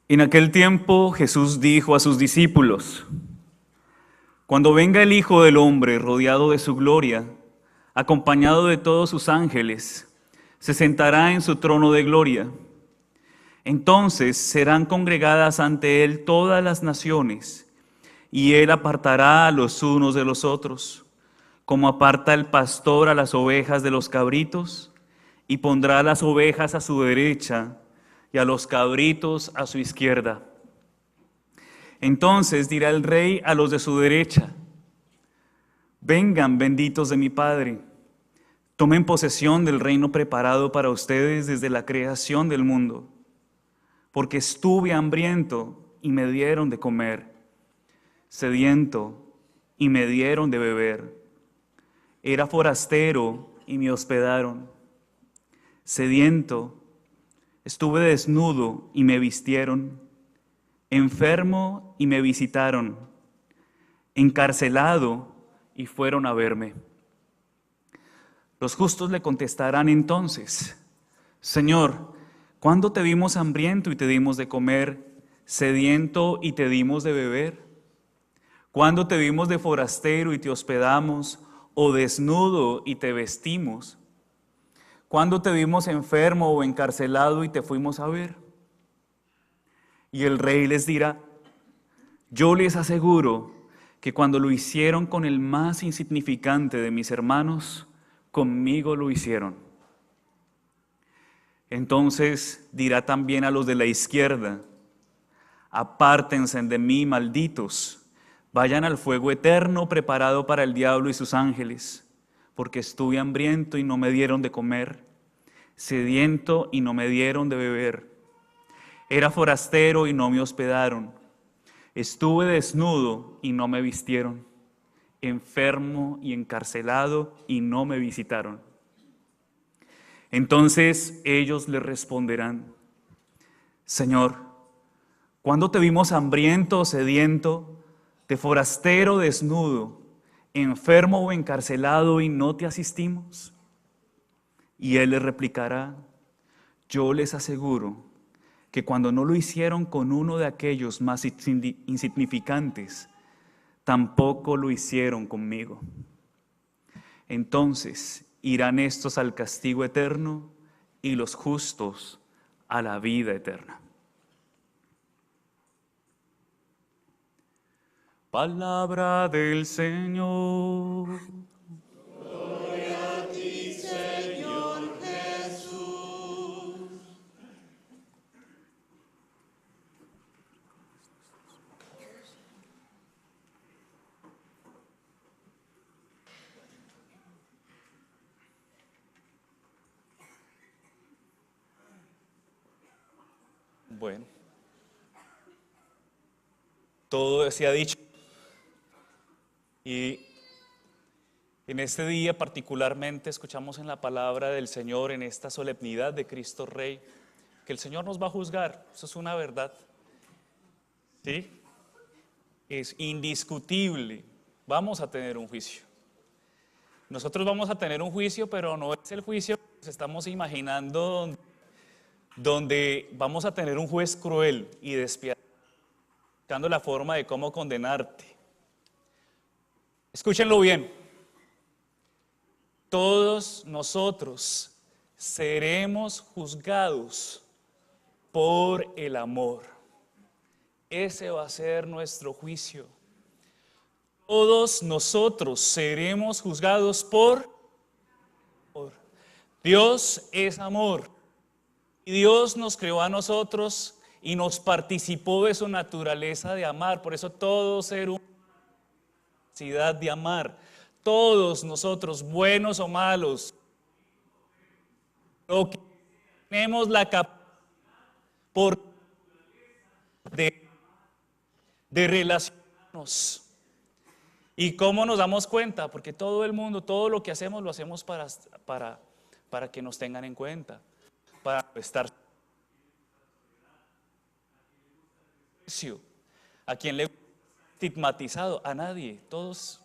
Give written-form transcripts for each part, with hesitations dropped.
En aquel tiempo Jesús dijo a sus discípulos: Cuando venga el Hijo del Hombre rodeado de su gloria, acompañado de todos sus ángeles, se sentará en su trono de gloria. Entonces serán congregadas ante él todas las naciones, y él apartará a los unos de los otros, como aparta el pastor a las ovejas de los cabritos, y pondrá a las ovejas a su derecha y a los cabritos a su izquierda. Entonces dirá el rey a los de su derecha: Vengan, benditos de mi Padre, tomen posesión del reino preparado para ustedes desde la creación del mundo, porque estuve hambriento y me dieron de comer, sediento y me dieron de beber, era forastero y me hospedaron, sediento, estuve desnudo y me vistieron, enfermo y me visitaron, encarcelado y fueron a verme. Los justos le contestarán entonces: Señor, ¿cuándo te vimos hambriento y te dimos de comer, sediento y te dimos de beber? ¿Cuándo te vimos de forastero y te hospedamos, o desnudo y te vestimos? ¿Cuándo te vimos enfermo o encarcelado y te fuimos a ver? Y el rey les dirá: Yo les aseguro que cuando lo hicieron con el más insignificante de mis hermanos, conmigo lo hicieron. Entonces dirá también a los de la izquierda: Apártense de mí, malditos, vayan al fuego eterno preparado para el diablo y sus ángeles, porque estuve hambriento y no me dieron de comer, sediento y no me dieron de beber, era forastero y no me hospedaron, estuve desnudo y no me vistieron, enfermo y encarcelado y no me visitaron. Entonces ellos le responderán: Señor, ¿cuándo te vimos hambriento o sediento, de forastero o desnudo, enfermo o encarcelado y no te asistimos? Y él les replicará: Yo les aseguro que cuando no lo hicieron con uno de aquellos más insignificantes, tampoco lo hicieron conmigo. Entonces irán estos al castigo eterno y los justos a la vida eterna. Palabra del Señor. Gloria a ti, Señor Jesús. Bueno, todo se ha dicho. Y en este día particularmente escuchamos en la palabra del Señor, en esta solemnidad de Cristo Rey, que el Señor nos va a juzgar. Eso es una verdad, ¿sí? Es indiscutible. Vamos a tener un juicio. Nosotros vamos a tener un juicio, pero no es el juicio que nos estamos imaginando, donde vamos a tener un juez cruel y despiadado, buscando la forma de cómo condenarte. Escúchenlo bien. Todos nosotros seremos juzgados por el amor. Ese va a ser nuestro juicio. Todos nosotros seremos juzgados por amor. Dios es amor. Y Dios nos creó a nosotros y nos participó de su naturaleza de amar. Por eso todo ser humano tiene la capacidad de amar. Todos nosotros, buenos o malos, lo que tenemos la capacidad por de relacionarnos. ¿Y cómo nos damos cuenta? Porque todo el mundo, todo lo que hacemos, lo hacemos para que nos tengan en cuenta, para estar. ¿A quién le gusta estigmatizado? A nadie. Todos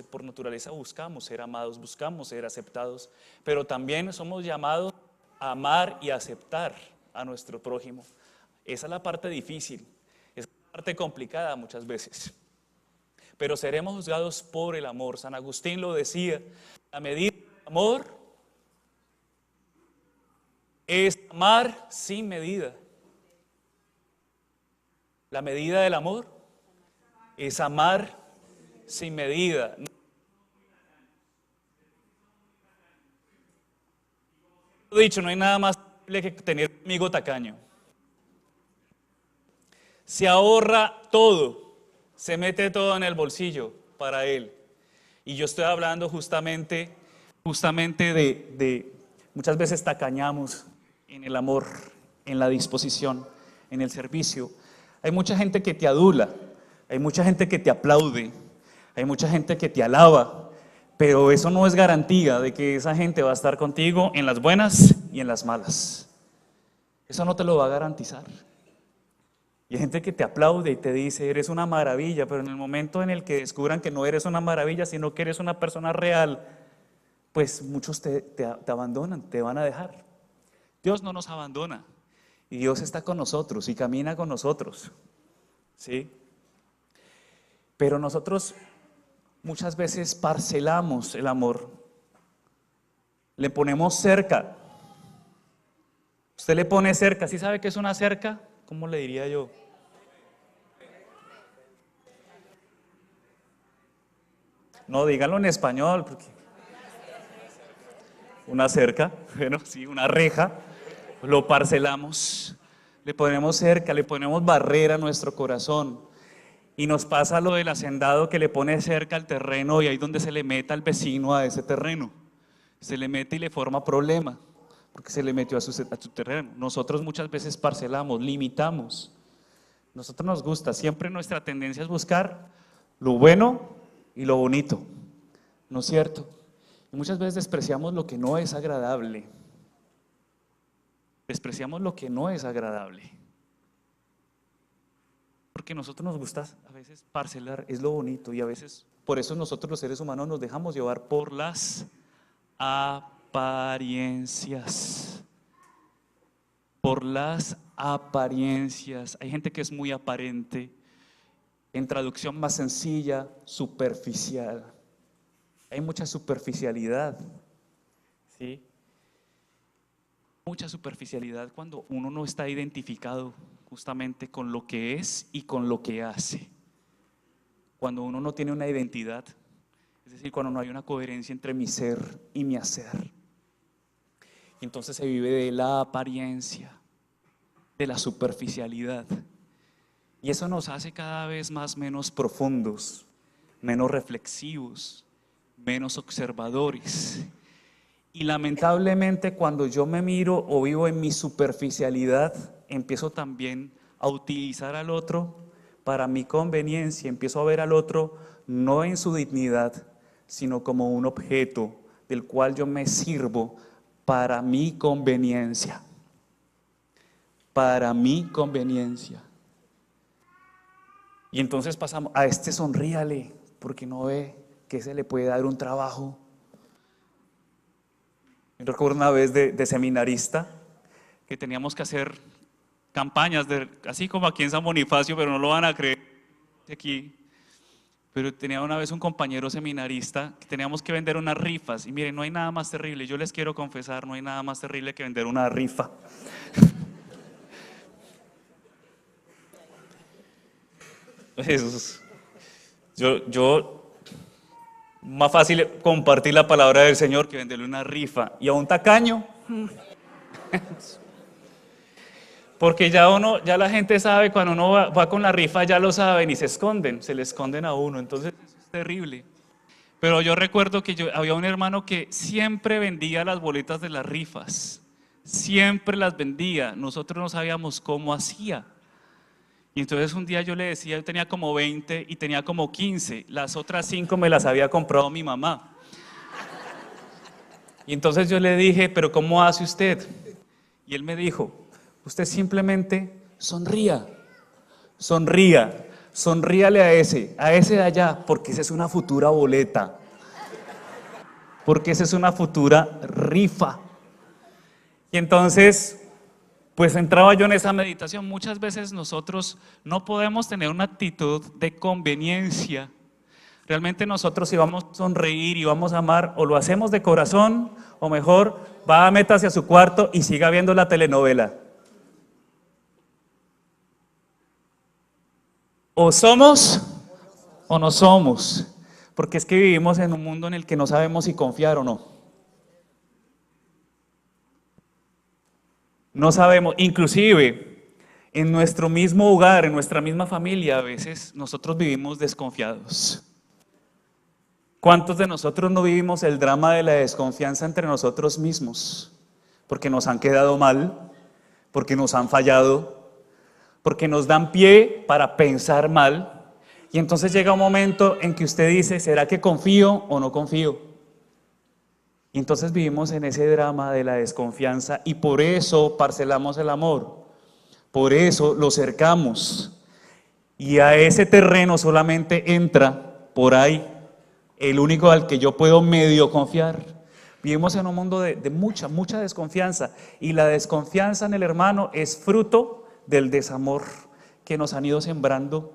por naturaleza buscamos ser amados, buscamos ser aceptados, pero también somos llamados a amar y aceptar a nuestro prójimo. Esa es la parte difícil, es la parte complicada muchas veces. Pero seremos juzgados por el amor. San Agustín lo decía, la medida del amor es amar sin medida. La medida del amor es amar sin medida. Lo dicho, no hay nada más terrible que tener un amigo tacaño. Se ahorra todo, se mete todo en el bolsillo para él. Y yo estoy hablando justamente de muchas veces tacañamos en el amor, en la disposición, en el servicio. Hay mucha gente que te adula, hay mucha gente que te aplaude, hay mucha gente que te alaba, pero eso no es garantía de que esa gente va a estar contigo en las buenas y en las malas. Eso no te lo va a garantizar. Y hay gente que te aplaude y te dice, eres una maravilla, pero en el momento en el que descubran que no eres una maravilla, sino que eres una persona real, pues muchos te abandonan, te van a dejar. Dios no nos abandona y Dios está con nosotros y camina con nosotros, ¿sí? Pero nosotros muchas veces parcelamos el amor, le ponemos cerca. Usted le pone cerca, ¿sí sabe qué es una cerca? ¿Cómo le diría yo? No, díganlo en español, porque una cerca, bueno, sí, una reja, lo parcelamos, le ponemos cerca, le ponemos barrera a nuestro corazón. Y nos pasa lo del hacendado que le pone cerca al terreno y ahí donde se le meta al vecino a ese terreno. Se le mete y le forma problema, porque se le metió a su terreno. Nosotros muchas veces parcelamos, limitamos. Nosotros nos gusta, siempre nuestra tendencia es buscar lo bueno y lo bonito, ¿no es cierto? Y muchas veces despreciamos lo que no es agradable. Despreciamos lo que no es agradable. Porque a nosotros nos gusta a veces parcelar, es lo bonito, y a veces por eso nosotros los seres humanos nos dejamos llevar por las apariencias. Por las apariencias. Hay gente que es muy aparente. En traducción más sencilla, superficial. Hay mucha superficialidad, ¿sí? Mucha superficialidad cuando uno no está identificado justamente con lo que es y con lo que hace. Cuando uno no tiene una identidad, es decir, cuando no hay una coherencia entre mi ser y mi hacer. Y entonces se vive de la apariencia, de la superficialidad. Y eso nos hace cada vez menos profundos, menos reflexivos, menos observadores. Y lamentablemente cuando yo me miro o vivo en mi superficialidad, empiezo también a utilizar al otro para mi conveniencia, empiezo a ver al otro no en su dignidad, sino como un objeto del cual yo me sirvo para mi conveniencia. Para mi conveniencia. Y entonces pasamos, a este sonríale, porque no ve que se le puede dar un trabajo. Yo recuerdo una vez de seminarista que teníamos que hacer campañas, así como aquí en San Bonifacio, pero no lo van a creer aquí. Pero tenía una vez un compañero seminarista que teníamos que vender unas rifas. Y miren, no hay nada más terrible, yo les quiero confesar, no hay nada más terrible que vender una rifa. Yo más fácil compartir la palabra del Señor que venderle una rifa. Y a un tacaño, porque ya la gente sabe, cuando uno va con la rifa ya lo saben y se le esconden a uno, entonces eso es terrible. Pero yo recuerdo que había un hermano que siempre vendía las boletas de las rifas, siempre las vendía, nosotros no sabíamos cómo hacía. Y entonces un día yo le decía, yo tenía como 20 y tenía como 15, las otras 5 me las había comprado mi mamá. Y entonces yo le dije, pero ¿cómo hace usted? Y él me dijo, usted simplemente sonría, sonríale a ese de allá, porque esa es una futura boleta, porque esa es una futura rifa. Y entonces Pues entraba yo en esa meditación. Muchas veces nosotros no podemos tener una actitud de conveniencia. Realmente nosotros si vamos a sonreír y vamos a amar, o lo hacemos de corazón, o mejor, va a meta hacia su cuarto y siga viendo la telenovela. O somos o no somos, porque es que vivimos en un mundo en el que no sabemos si confiar o no. No sabemos, inclusive en nuestro mismo hogar, en nuestra misma familia, a veces nosotros vivimos desconfiados. ¿Cuántos de nosotros no vivimos el drama de la desconfianza entre nosotros mismos? Porque nos han quedado mal, porque nos han fallado, porque nos dan pie para pensar mal. Y entonces llega un momento en que usted dice, ¿será que confío o no confío? Y entonces vivimos en ese drama de la desconfianza y por eso parcelamos el amor, por eso lo cercamos. Y a ese terreno solamente entra por ahí el único al que yo puedo medio confiar. Vivimos en un mundo de mucha desconfianza y la desconfianza en el hermano es fruto del desamor que nos han ido sembrando,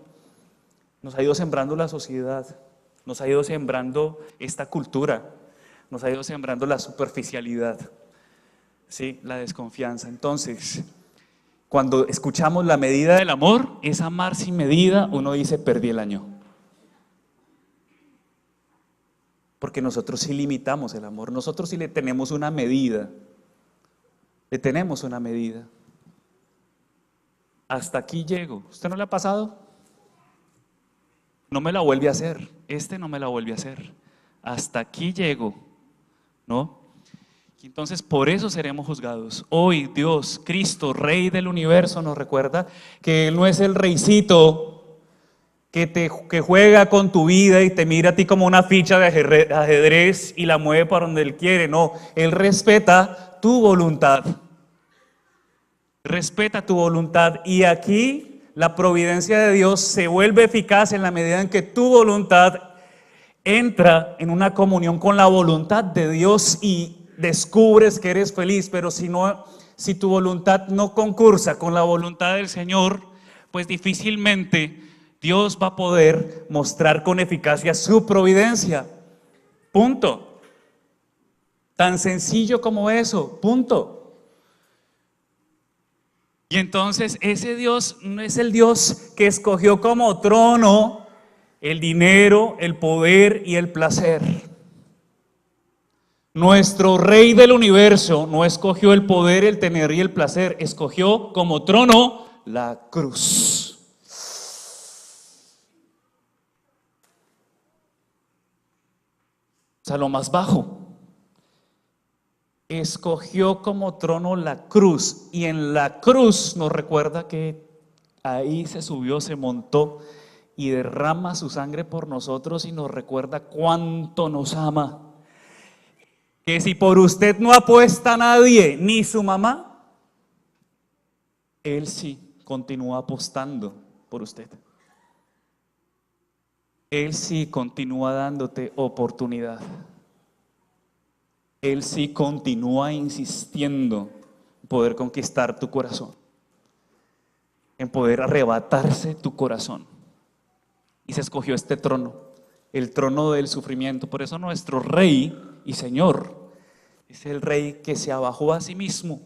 nos ha ido sembrando la sociedad, nos ha ido sembrando esta cultura. Nos ha ido sembrando la superficialidad, ¿sí? La desconfianza. Entonces, cuando escuchamos la medida del amor, es amar sin medida, uno dice, perdí el año. Porque nosotros sí limitamos el amor, nosotros sí le tenemos una medida. Le tenemos una medida. Hasta aquí llego. ¿Usted no le ha pasado? No me la vuelve a hacer. No me la vuelve a hacer. Hasta aquí llego. ¿No? Y entonces por eso seremos juzgados. Hoy Dios, Cristo, Rey del universo, nos recuerda que Él no es el reycito que juega con tu vida y te mira a ti como una ficha de ajedrez y la mueve para donde Él quiere. No, Él respeta tu voluntad. Respeta tu voluntad. Y aquí la providencia de Dios se vuelve eficaz en la medida en que tu voluntad entra en una comunión con la voluntad de Dios y descubres que eres feliz. Pero si tu voluntad no concursa con la voluntad del Señor, pues difícilmente Dios va a poder mostrar con eficacia su providencia. Punto. Tan sencillo como eso. Punto. Y entonces ese Dios no es el Dios que escogió como trono el dinero, el poder y el placer. Nuestro Rey del universo no escogió el poder, el tener y el placer, escogió como trono la cruz. O sea, lo más bajo. Escogió como trono la cruz y en la cruz nos recuerda que ahí se subió, se montó y derrama su sangre por nosotros y nos recuerda cuánto nos ama. Que si por usted no apuesta nadie, ni su mamá, Él sí continúa apostando por usted. Él sí continúa dándote oportunidad. Él sí continúa insistiendo en poder conquistar tu corazón, en poder arrebatarse tu corazón. Y se escogió este trono, el trono del sufrimiento. Por eso nuestro Rey y Señor es el Rey que se abajó a sí mismo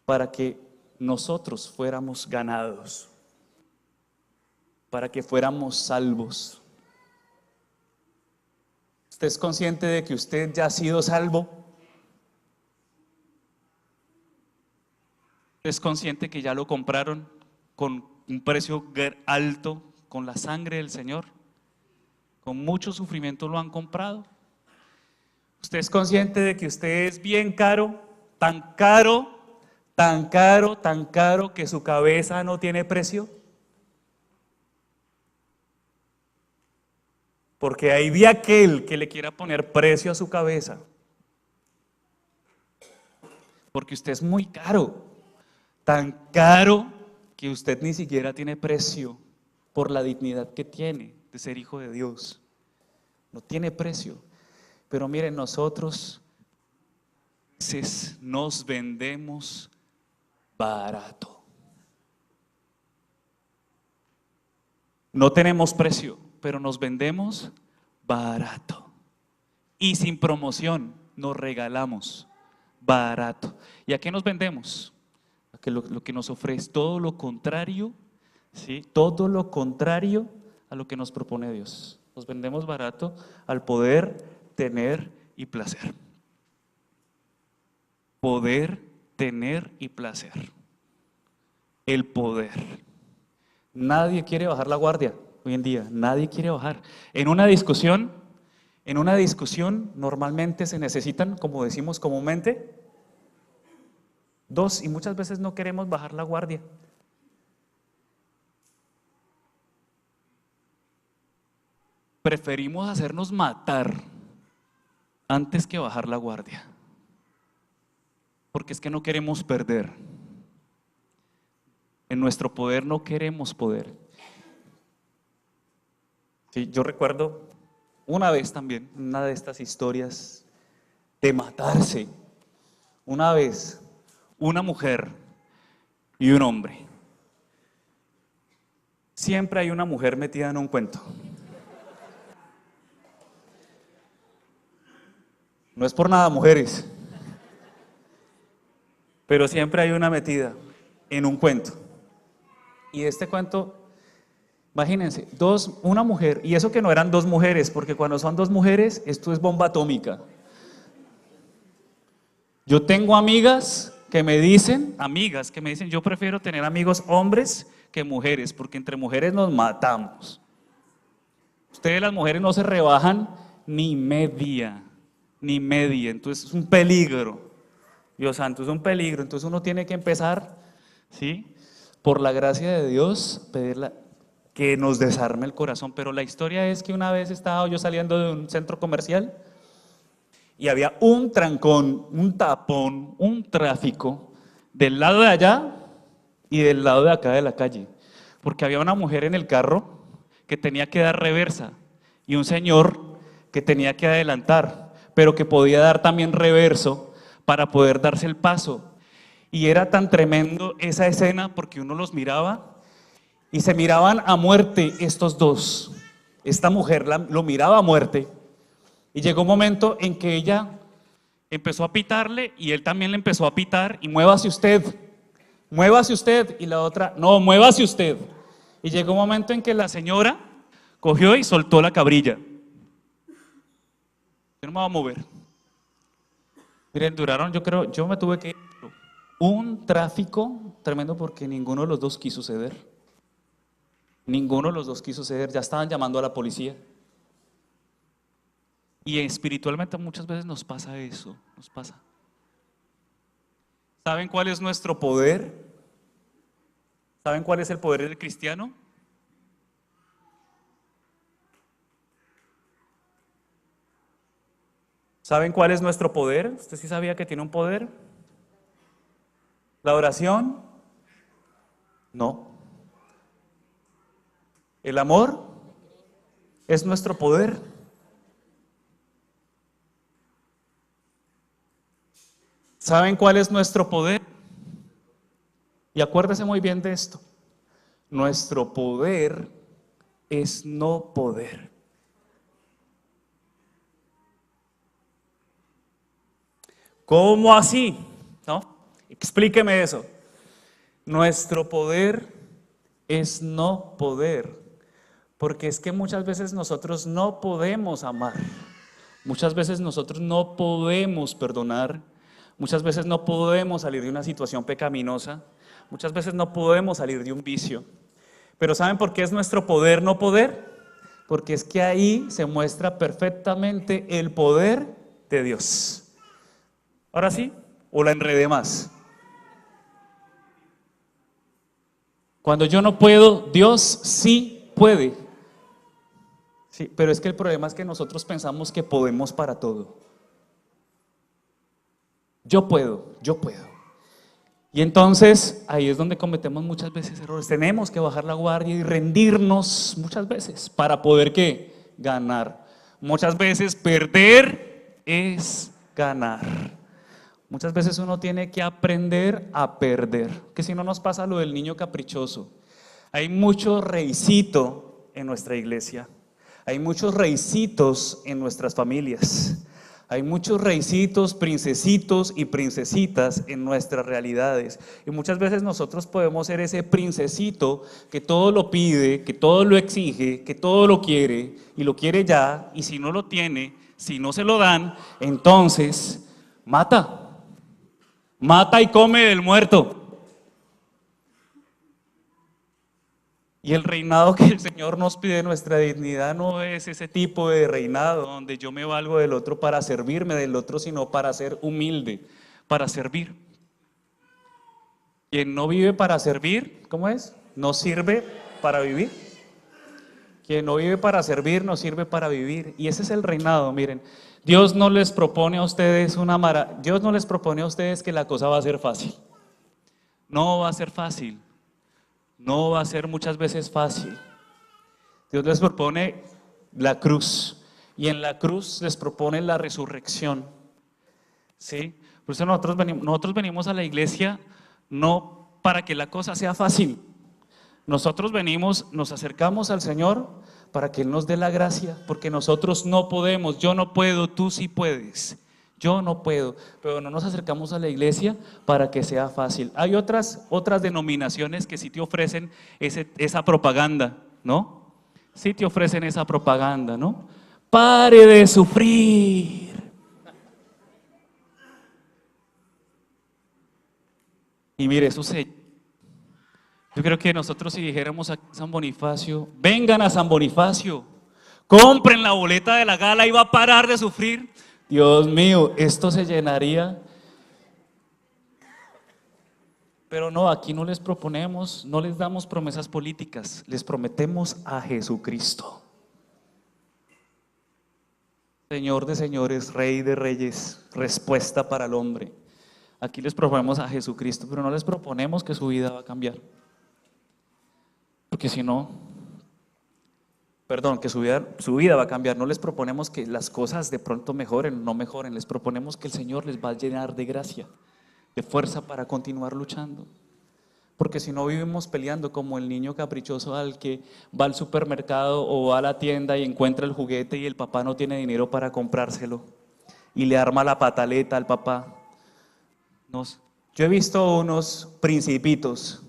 para que nosotros fuéramos ganados, para que fuéramos salvos. ¿Usted es consciente de que usted ya ha sido salvo? ¿Usted es consciente que ya lo compraron con un precio alto, con la sangre del Señor? Con mucho sufrimiento lo han comprado. ¿Usted es consciente de que usted es bien caro, tan caro, tan caro, tan caro que su cabeza no tiene precio? Porque hay de aquel que le quiera poner precio a su cabeza. Porque usted es muy caro, tan caro que usted ni siquiera tiene precio por la dignidad que tiene de ser hijo de Dios. No tiene precio. Pero miren, nosotros nos vendemos barato. No tenemos precio, pero nos vendemos barato. Y sin promoción nos regalamos barato. ¿Y a qué nos vendemos? A que lo que nos ofrece todo lo contrario, ¿sí? Todo lo contrario a lo que nos propone Dios. Nos vendemos barato al poder, tener y placer. Poder, tener y placer. El poder. Nadie quiere bajar la guardia hoy en día, nadie quiere bajar. En una discusión normalmente se necesitan, como decimos comúnmente, dos, y muchas veces no queremos bajar la guardia. Preferimos hacernos matar antes que bajar la guardia, porque es que no queremos perder. En nuestro poder no queremos poder. Sí, yo recuerdo una vez también, una de estas historias de matarse. Una vez, una mujer y un hombre. Siempre hay una mujer metida en un cuento. No es por nada, mujeres, pero siempre hay una metida en un cuento. Y este cuento, imagínense, una mujer, y eso que no eran dos mujeres, porque cuando son dos mujeres, esto es bomba atómica. Yo tengo amigas que me dicen, yo prefiero tener amigos hombres que mujeres, porque entre mujeres nos matamos. Ustedes las mujeres no se rebajan ni media, entonces es un peligro. Dios santo, es un peligro. Entonces uno tiene que empezar, ¿sí?, por la gracia de Dios, pedirle que nos desarme el corazón. Pero la historia es que una vez estaba yo saliendo de un centro comercial y había un trancón, un tapón, un tráfico del lado de allá y del lado de acá de la calle, porque había una mujer en el carro que tenía que dar reversa y un señor que tenía que adelantar, pero que podía dar también reverso para poder darse el paso. Y era tan tremendo esa escena porque uno los miraba y se miraban a muerte estos dos. Esta mujer lo miraba a muerte y llegó un momento en que ella empezó a pitarle y él también le empezó a pitar y muévase usted, y la otra, no, muévase usted. Y llegó un momento en que la señora cogió y soltó la cabrilla. Yo no me voy a mover. Miren, duraron, yo me tuve que ir. Un tráfico tremendo porque ninguno de los dos quiso ceder. Ya estaban llamando a la policía. Y espiritualmente muchas veces nos pasa eso, nos pasa. ¿Saben cuál es nuestro poder? ¿Saben cuál es el poder del cristiano? ¿Saben cuál es nuestro poder? ¿Usted sí sabía que tiene un poder? ¿La oración? No. ¿El amor? ¿Es nuestro poder? ¿Saben cuál es nuestro poder? Y acuérdese muy bien de esto. Nuestro poder es no poder. ¿Cómo así? ¿No? Explíqueme eso. Nuestro poder es no poder, porque es que muchas veces nosotros no podemos amar, muchas veces nosotros no podemos perdonar, muchas veces no podemos salir de una situación pecaminosa, muchas veces no podemos salir de un vicio. Pero ¿saben por qué es nuestro poder no poder? Porque es que ahí se muestra perfectamente el poder de Dios. Ahora sí, o la enredé más. Cuando yo no puedo, Dios sí puede. Sí, pero es que el problema es que nosotros pensamos que podemos para todo. Yo puedo. Y entonces ahí es donde cometemos muchas veces errores. Tenemos que bajar la guardia y rendirnos muchas veces para poder ¿qué? Ganar. Muchas veces perder es ganar. Muchas veces uno tiene que aprender a perder, que si no nos pasa lo del niño caprichoso. Hay mucho reycito en nuestra iglesia, hay muchos reycitos en nuestras familias, hay muchos reycitos, princesitos y princesitas en nuestras realidades. Y muchas veces nosotros podemos ser ese princesito que todo lo pide, que todo lo exige, que todo lo quiere y lo quiere ya, y si no lo tiene, si no se lo dan, entonces mata y come del muerto. Y el reinado que el Señor nos pide, nuestra dignidad, no es ese tipo de reinado donde yo me valgo del otro para servirme del otro, sino para ser humilde, para servir. Quien no vive para servir, ¿cómo es? No sirve para vivir. Quien no vive para servir, no sirve para vivir. Y ese es el reinado, miren. Dios no les propone a ustedes Dios no les propone a ustedes que la cosa va a ser fácil. No va a ser fácil. No va a ser muchas veces fácil. Dios les propone la cruz, y en la cruz les propone la resurrección. ¿Sí? Por eso nosotros venimos a la iglesia no para que la cosa sea fácil. Nosotros venimos, nos acercamos al Señor para que Él nos dé la gracia, porque nosotros no podemos, yo no puedo, tú sí puedes. Yo no puedo, pero no nos acercamos a la iglesia para que sea fácil. Hay otras denominaciones que sí te ofrecen esa propaganda, ¿no? Sí te ofrecen esa propaganda, ¿no? Pare de sufrir. Y mire, eso yo creo que nosotros, si dijéramos a San Bonifacio, vengan a San Bonifacio, compren la boleta de la gala y va a parar de sufrir. Dios mío, esto se llenaría. Pero no, aquí no les proponemos, no les damos promesas políticas, les prometemos a Jesucristo. Señor de señores, Rey de reyes, respuesta para el hombre. Aquí les proponemos a Jesucristo, pero no les proponemos que su vida va a cambiar. Porque si no, que su vida va a cambiar. No les proponemos que las cosas de pronto mejoren, no mejoren. Les proponemos que el Señor les va a llenar de gracia, de fuerza para continuar luchando. Porque si no, vivimos peleando como el niño caprichoso al que va al supermercado o va a la tienda y encuentra el juguete y el papá no tiene dinero para comprárselo y le arma la pataleta al papá. Yo he visto unos principitos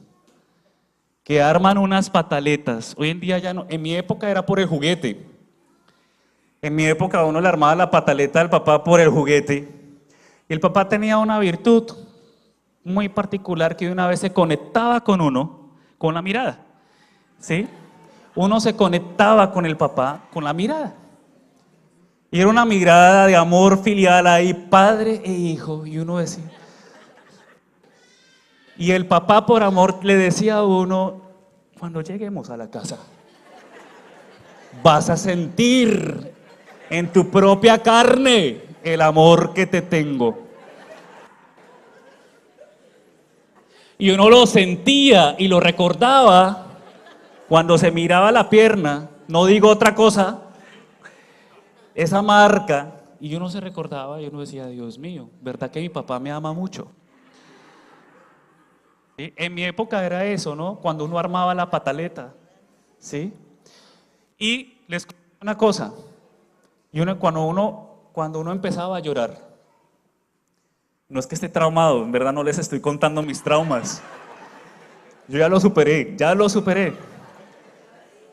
que arman unas pataletas. Hoy en día ya no. En mi época era por el juguete. En mi época uno le armaba la pataleta al papá por el juguete. Y el papá tenía una virtud muy particular, que de una vez se conectaba con uno con la mirada. ¿Sí? Uno se conectaba con el papá con la mirada. Y era una mirada de amor filial ahí, padre e hijo. Y uno decía. Y el papá por amor le decía a uno, cuando lleguemos a la casa, vas a sentir en tu propia carne el amor que te tengo. Y uno lo sentía y lo recordaba cuando se miraba la pierna, no digo otra cosa, esa marca, y uno se recordaba y uno decía, Dios mío, ¿verdad que mi papá me ama mucho? ¿Sí? En mi época era eso, ¿no? Cuando uno armaba la pataleta, ¿sí? Y les cuento una cosa, cuando uno empezaba a llorar, no es que esté traumado, en verdad no les estoy contando mis traumas, yo ya lo superé,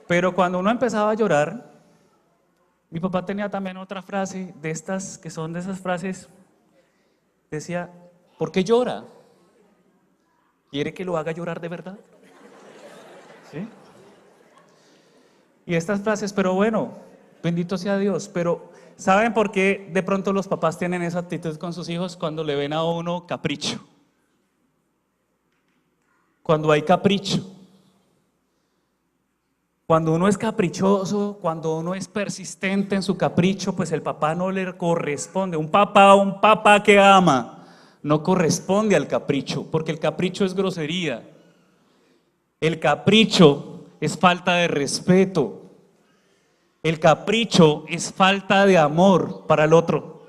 pero cuando uno empezaba a llorar, mi papá tenía también otra frase de estas, que son de esas frases, decía, ¿por qué llora? ¿Quiere que lo haga llorar de verdad? ¿Sí? Y estas frases, pero bueno, bendito sea Dios, pero ¿saben por qué de pronto los papás tienen esa actitud con sus hijos? Cuando le ven a uno capricho. Cuando hay capricho. Cuando uno es caprichoso, cuando uno es persistente en su capricho, pues el papá no le corresponde. Un papá que ama, no corresponde al capricho, porque el capricho es grosería. El capricho es falta de respeto. El capricho es falta de amor para el otro.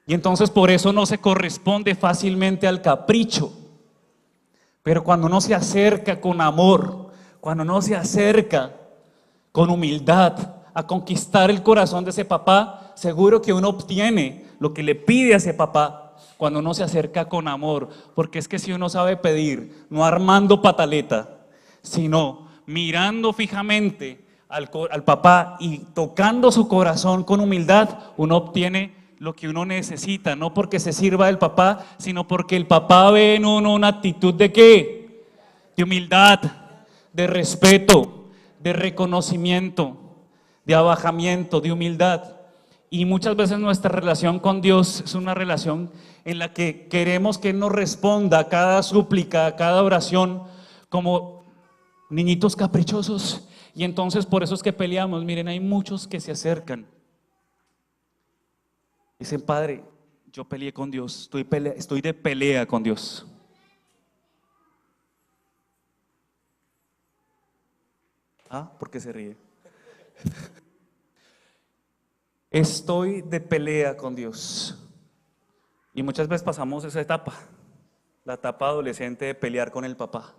Y entonces por eso no se corresponde fácilmente al capricho. Pero cuando uno se acerca con amor, cuando uno se acerca con humildad a conquistar el corazón de ese papá, seguro que uno obtiene lo que le pide a ese papá cuando uno se acerca con amor. Porque es que si uno sabe pedir, no armando pataleta, sino mirando fijamente al papá y tocando su corazón con humildad, uno obtiene lo que uno necesita, no porque se sirva del papá, sino porque el papá ve en uno una actitud ¿de qué? De humildad, de respeto, de reconocimiento, de abajamiento, de humildad. Y muchas veces nuestra relación con Dios es una relación en la que queremos que Él nos responda a cada súplica, a cada oración, como niñitos caprichosos. Y entonces por eso es que peleamos. Miren, hay muchos que se acercan. Dicen, Padre, yo peleé con Dios, estoy de pelea con Dios. Ah, ¿por qué se ríe? Estoy de pelea con Dios. Y muchas veces pasamos esa etapa, la etapa adolescente de pelear con el papá.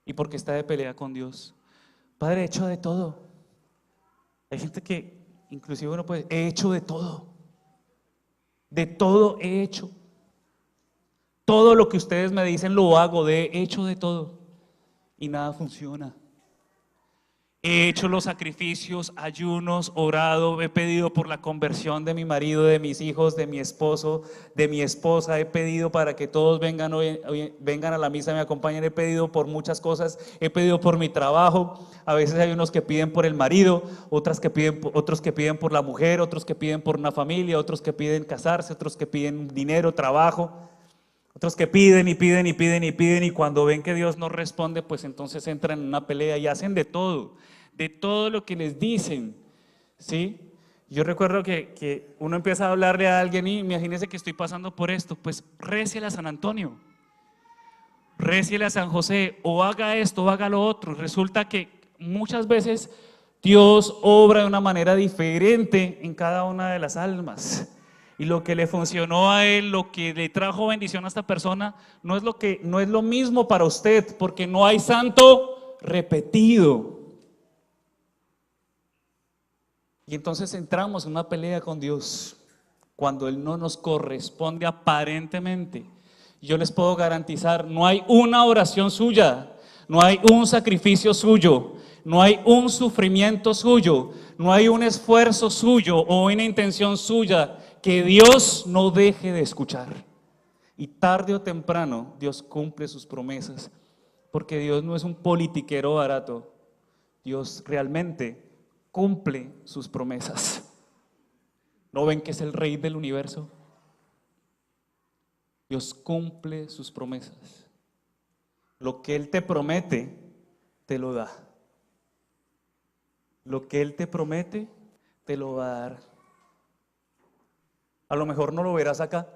¿Y por qué está de pelea con Dios? Padre, he hecho de todo. Hay gente que inclusive uno puede, he hecho de todo. De todo he hecho. Todo lo que ustedes me dicen lo hago, he hecho de todo. Y nada funciona. He hecho los sacrificios, ayunos, orado, he pedido por la conversión de mi marido, de mis hijos, de mi esposo, de mi esposa, he pedido para que todos vengan vengan a la misa, me acompañen, he pedido por muchas cosas, he pedido por mi trabajo. A veces hay unos que piden por el marido, otros que piden por la mujer, otros que piden por una familia, otros que piden casarse, otros que piden dinero, trabajo. Otros que piden y piden y piden y piden, y cuando ven que Dios no responde, pues entonces entran en una pelea y hacen de todo lo que les dicen, ¿sí? Yo recuerdo que uno empieza a hablarle a alguien y imagínese que estoy pasando por esto, pues réciele a San Antonio, réciele a San José, o haga esto o haga lo otro. Resulta que muchas veces Dios obra de una manera diferente en cada una de las almas. Y lo que le funcionó a él, lo que le trajo bendición a esta persona, no es lo mismo para usted, porque no hay santo repetido. Y entonces entramos en una pelea con Dios cuando Él no nos corresponde aparentemente. Yo les puedo garantizar, no hay una oración suya, no hay un sacrificio suyo, no hay un sufrimiento suyo, no hay un esfuerzo suyo o una intención suya que Dios no deje de escuchar. Y tarde o temprano Dios cumple sus promesas, porque Dios no es un politiquero barato. Dios realmente cumple sus promesas. ¿No ven que es el rey del universo? Dios cumple sus promesas. Lo que Él te promete, te lo da. Lo que Él te promete, te lo va a dar. A lo mejor no lo verás acá,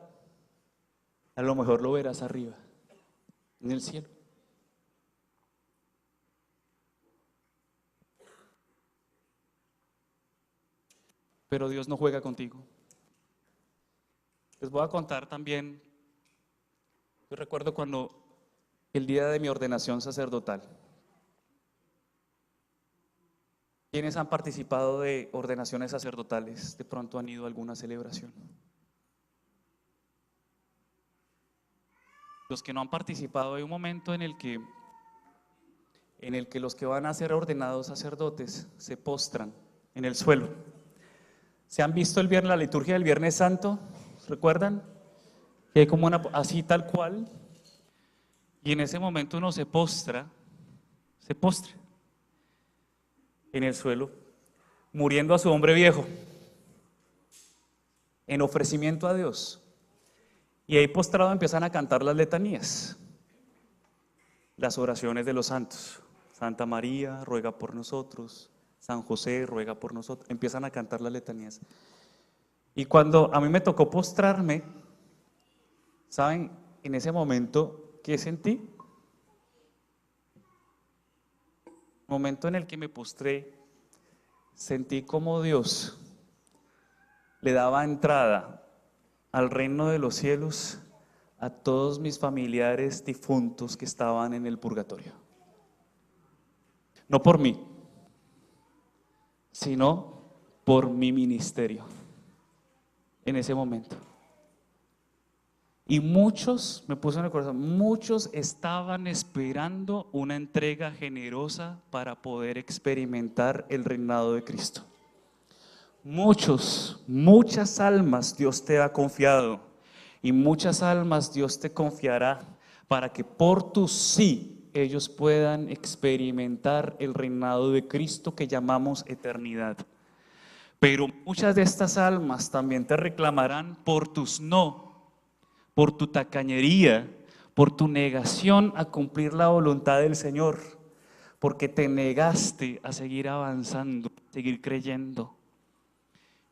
a lo mejor lo verás arriba, en el cielo. Pero Dios no juega contigo. Les voy a contar también, yo recuerdo cuando el día de mi ordenación sacerdotal. ¿Quiénes han participado de ordenaciones sacerdotales? De pronto han ido a alguna celebración. Los que no han participado, hay un momento en el que los que van a ser ordenados sacerdotes se postran en el suelo. ¿Se han visto la liturgia del Viernes Santo? ¿Recuerdan? Que hay como así tal cual, y en ese momento uno se postra en el suelo, muriendo a su hombre viejo, en ofrecimiento a Dios. Y ahí postrado empiezan a cantar las letanías, las oraciones de los santos. Santa María, ruega por nosotros. San José, ruega por nosotros. Empiezan a cantar las letanías. Y cuando a mí me tocó postrarme, ¿saben? En ese momento, ¿qué sentí? El momento en el que me postré, sentí como Dios le daba entrada al reino de los cielos a todos mis familiares difuntos que estaban en el purgatorio. No por mí, sino por mi ministerio en ese momento. Y muchos, me puso en el corazón, muchos estaban esperando una entrega generosa para poder experimentar el reinado de Cristo. Muchas almas Dios te ha confiado y muchas almas Dios te confiará para que por tu sí ellos puedan experimentar el reinado de Cristo que llamamos eternidad. Pero muchas de estas almas también te reclamarán por tus no, por tu tacañería, por tu negación a cumplir la voluntad del Señor, porque te negaste a seguir avanzando, a seguir creyendo.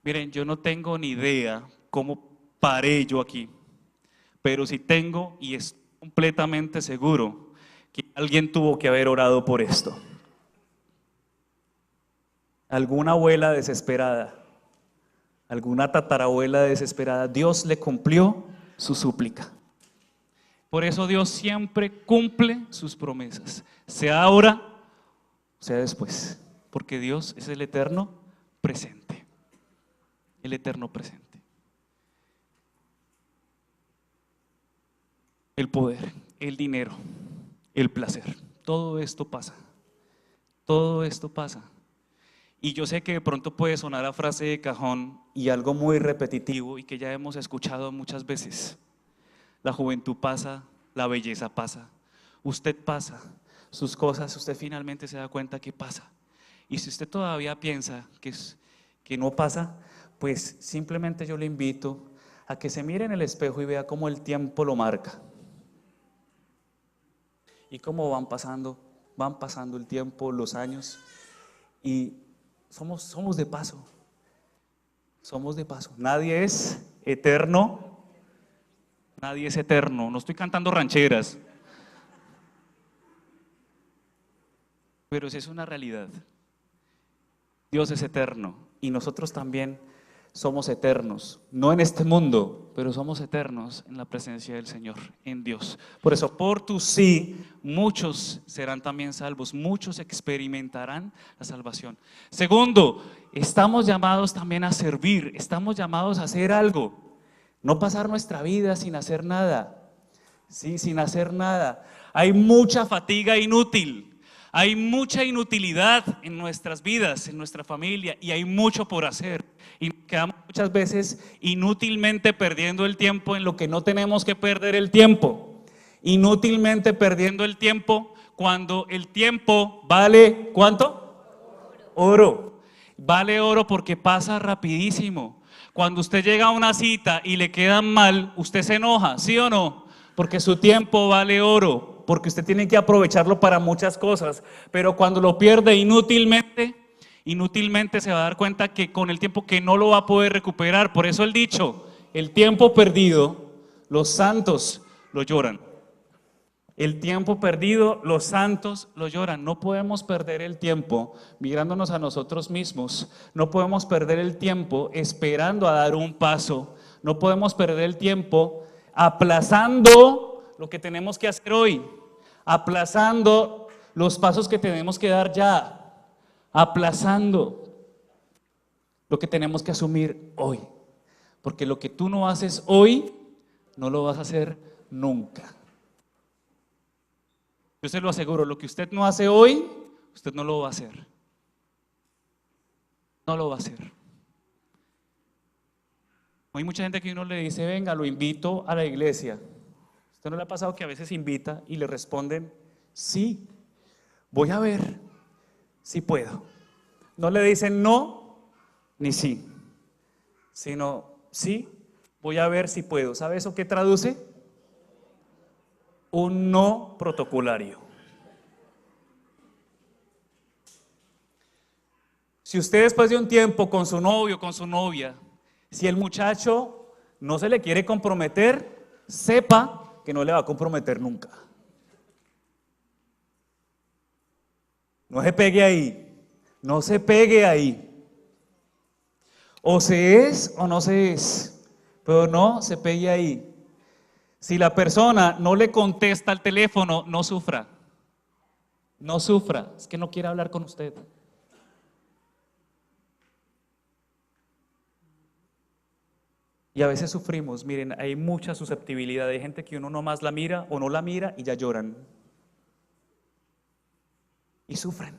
Miren, yo no tengo ni idea cómo paré yo aquí, pero sí tengo y estoy completamente seguro que alguien tuvo que haber orado por esto. Alguna abuela desesperada, alguna tatarabuela desesperada, Dios le cumplió su súplica. Por eso Dios siempre cumple sus promesas, sea ahora, sea después, porque Dios es el eterno presente, el eterno presente. El poder, el dinero, el placer, todo esto pasa, todo esto pasa. Y yo sé que de pronto puede sonar a frase de cajón y algo muy repetitivo y que ya hemos escuchado muchas veces. La juventud pasa, la belleza pasa, usted pasa, sus cosas, usted finalmente se da cuenta que pasa. Y si usted todavía piensa que no pasa, pues simplemente yo le invito a que se mire en el espejo y vea cómo el tiempo lo marca. Y cómo van pasando el tiempo, los años, y somos de paso. Somos de paso. Nadie es eterno. Nadie es eterno. No estoy cantando rancheras. Pero sí es una realidad. Dios es eterno y nosotros también somos eternos. No en este mundo, pero somos eternos en la presencia del Señor, en Dios. Por eso, por tu sí, muchos serán también salvos. Muchos experimentarán la salvación. Segundo, estamos llamados también a servir. Estamos llamados a hacer algo. No pasar nuestra vida sin hacer nada. Sí, sin hacer nada. Hay mucha fatiga inútil. Hay mucha inutilidad en nuestras vidas, en nuestra familia, y hay mucho por hacer. Y quedamos muchas veces inútilmente perdiendo el tiempo en lo que no tenemos que perder el tiempo. Inútilmente perdiendo el tiempo cuando el tiempo vale, ¿cuánto? Oro. Vale oro porque pasa rapidísimo. Cuando usted llega a una cita y le quedan mal, usted se enoja, ¿sí o no? Porque su tiempo vale oro, porque usted tiene que aprovecharlo para muchas cosas, pero cuando lo pierde inútilmente se va a dar cuenta que con el tiempo que no lo va a poder recuperar. Por eso el dicho, el tiempo perdido, los santos lo lloran. El tiempo perdido, los santos lo lloran. No podemos perder el tiempo mirándonos a nosotros mismos. No podemos perder el tiempo esperando a dar un paso. No podemos perder el tiempo aplazando lo que tenemos que hacer hoy. Aplazando los pasos que tenemos que dar ya. Aplazando lo que tenemos que asumir hoy. Porque lo que tú no haces hoy, no lo vas a hacer nunca. Yo se lo aseguro, lo que usted no hace hoy, usted no lo va a hacer. No lo va a hacer. Hay mucha gente que uno le dice, venga, lo invito a la iglesia. ¿Usted no le ha pasado que a veces invita y le responden, sí, voy a ver si puedo? No le dicen no ni sí, sino sí, voy a ver si puedo. ¿Sabe eso qué traduce? Un no protocolario. Si usted después de un tiempo con su novio, con su novia, si el muchacho no se le quiere comprometer, sepa que no le va a comprometer nunca. No se pegue ahí, no se pegue ahí. O se es o no se es, pero no se pegue ahí. Si la persona no le contesta al teléfono, no sufra. No sufra, es que no quiere hablar con usted. Y a veces sufrimos, miren, hay mucha susceptibilidad, hay gente que uno nomás la mira o no la mira y ya lloran. Y sufren.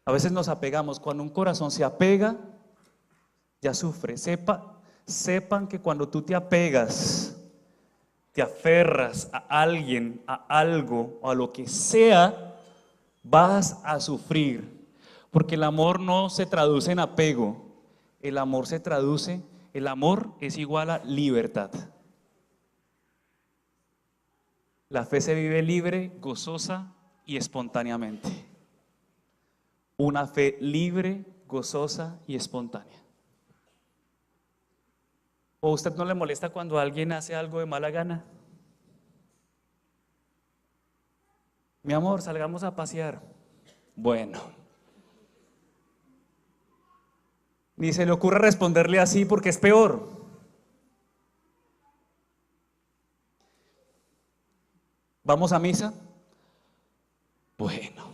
A veces nos apegamos, cuando un corazón se apega, ya sufre. Sepan que cuando tú te apegas, te aferras a alguien, a algo, o a lo que sea, vas a sufrir. Porque el amor no se traduce en apego, el amor es igual a libertad. La fe se vive libre, gozosa y espontáneamente. Una fe libre, gozosa y espontánea. ¿O a usted no le molesta cuando alguien hace algo de mala gana? Mi amor, salgamos a pasear. Bueno. Ni se le ocurre responderle así porque es peor. ¿Vamos a misa? Bueno.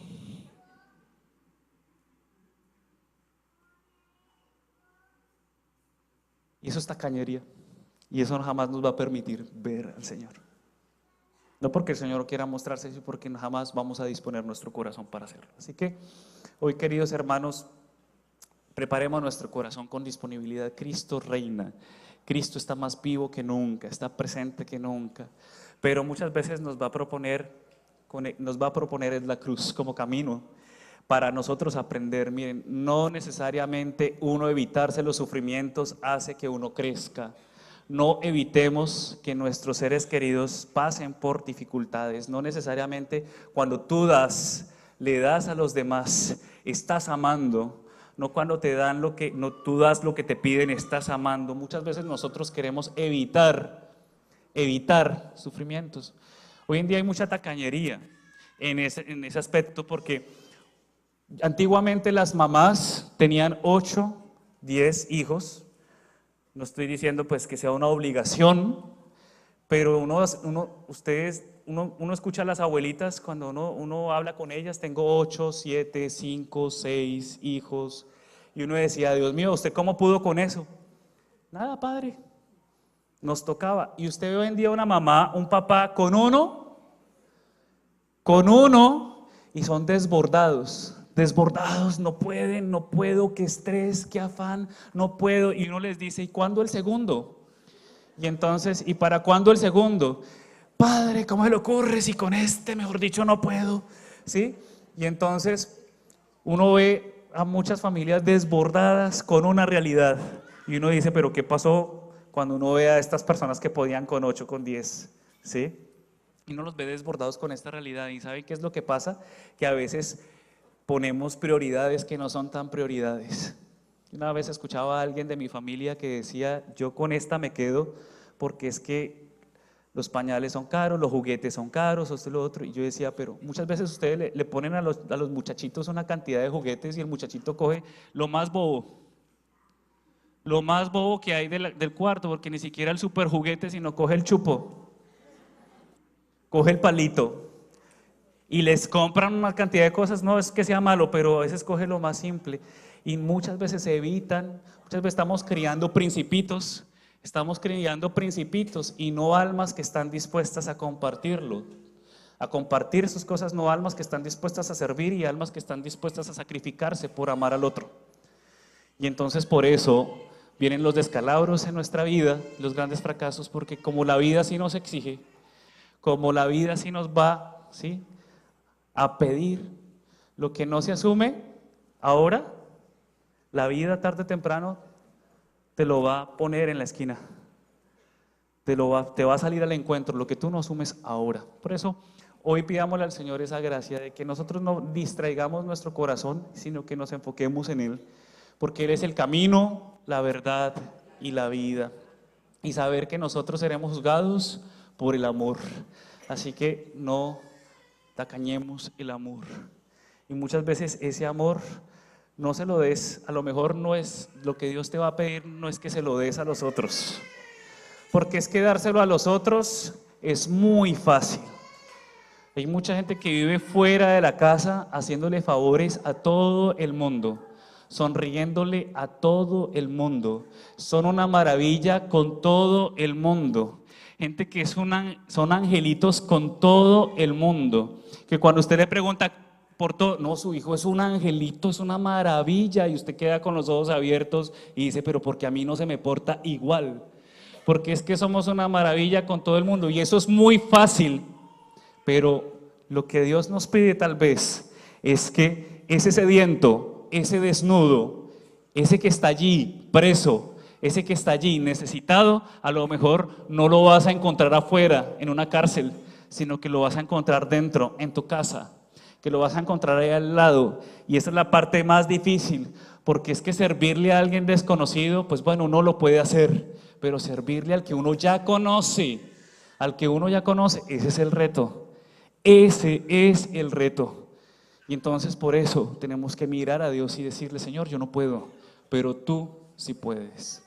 Y eso es tacañería. Y eso jamás nos va a permitir ver al Señor. No porque el Señor quiera mostrarse, sino porque jamás vamos a disponer nuestro corazón para hacerlo. Así que hoy, queridos hermanos, preparemos nuestro corazón con disponibilidad. Cristo reina. Cristo está más vivo que nunca, está presente que nunca. Pero muchas veces nos va a proponer en la cruz como camino para nosotros aprender. Miren, no necesariamente uno evitarse los sufrimientos hace que uno crezca. No evitemos que nuestros seres queridos pasen por dificultades. No necesariamente cuando tú le das a los demás, estás amando. No cuando tú das lo que te piden, estás amando. Muchas veces nosotros queremos evitar sufrimientos. Hoy en día hay mucha tacañería en ese aspecto, porque antiguamente las mamás tenían 8, 10 hijos. No estoy diciendo pues que sea una obligación, pero uno escucha a las abuelitas cuando uno habla con ellas, tengo 8, 7, 5, 6 hijos, y uno decía, Dios mío, ¿usted cómo pudo con eso? Nada, padre, nos tocaba. Y usted ve hoy en día una mamá, un papá con uno, y son desbordados, no pueden, no puedo, qué estrés, qué afán, no puedo. Y uno les dice, ¿y cuándo el segundo? Y entonces, ¿y para cuándo el segundo? Padre, ¿cómo se le ocurre si con mejor dicho, no puedo? ¿Sí? Y entonces uno ve a muchas familias desbordadas con una realidad. Y uno dice, ¿pero qué pasó cuando uno ve a estas personas que podían con 8, con 10? ¿Sí? Y uno los ve desbordados con esta realidad. ¿Y sabe qué es lo que pasa? Que a veces ponemos prioridades que no son tan prioridades. Una vez escuchaba a alguien de mi familia que decía, yo con esta me quedo porque es que los pañales son caros, los juguetes son caros, esto y lo otro. Y yo decía, pero muchas veces ustedes le ponen a los muchachitos una cantidad de juguetes y el muchachito coge lo más bobo que hay del cuarto, porque ni siquiera el super juguete, sino coge el chupo, coge el palito. Y les compran una cantidad de cosas, no es que sea malo, pero a veces coge lo más simple. Y muchas veces se evitan, muchas veces estamos criando principitos y no almas que están dispuestas a compartirlo, a compartir sus cosas, no almas que están dispuestas a servir y almas que están dispuestas a sacrificarse por amar al otro. Y entonces por eso vienen los descalabros en nuestra vida, los grandes fracasos, porque como la vida sí nos exige, como la vida sí nos va, ¿sí?, a pedir lo que no se asume ahora, la vida tarde o temprano te lo va a poner en la esquina, te va a salir al encuentro lo que tú no asumes ahora. Por eso hoy pidámosle al Señor esa gracia de que nosotros no distraigamos nuestro corazón, sino que nos enfoquemos en Él, porque Él es el camino, la verdad y la vida, y saber que nosotros seremos juzgados por el amor. Así que no tacañemos el amor. Y muchas veces ese amor no se lo des. A lo mejor no es lo que Dios te va a pedir, no es que se lo des a los otros, porque es que dárselo a los otros es muy fácil. Hay mucha gente que vive fuera de la casa haciéndole favores a todo el mundo, sonriéndole a todo el mundo. Son una maravilla con todo el mundo. Gente que son angelitos con todo el mundo. Que cuando usted le pregunta por todo, no, su hijo es un angelito, es una maravilla, y usted queda con los ojos abiertos y dice, pero ¿por qué a mí no se me porta igual? Porque es que somos una maravilla con todo el mundo, y eso es muy fácil. Pero lo que Dios nos pide tal vez es que ese sediento, ese desnudo, ese que está allí preso, ese que está allí necesitado, a lo mejor no lo vas a encontrar afuera en una cárcel, sino que lo vas a encontrar dentro, en tu casa, que lo vas a encontrar ahí al lado. Y esa es la parte más difícil, porque es que servirle a alguien desconocido, pues bueno, uno lo puede hacer, pero servirle al que uno ya conoce, ese es el reto. Ese es el reto. Y entonces por eso tenemos que mirar a Dios y decirle, Señor, yo no puedo, pero tú sí puedes.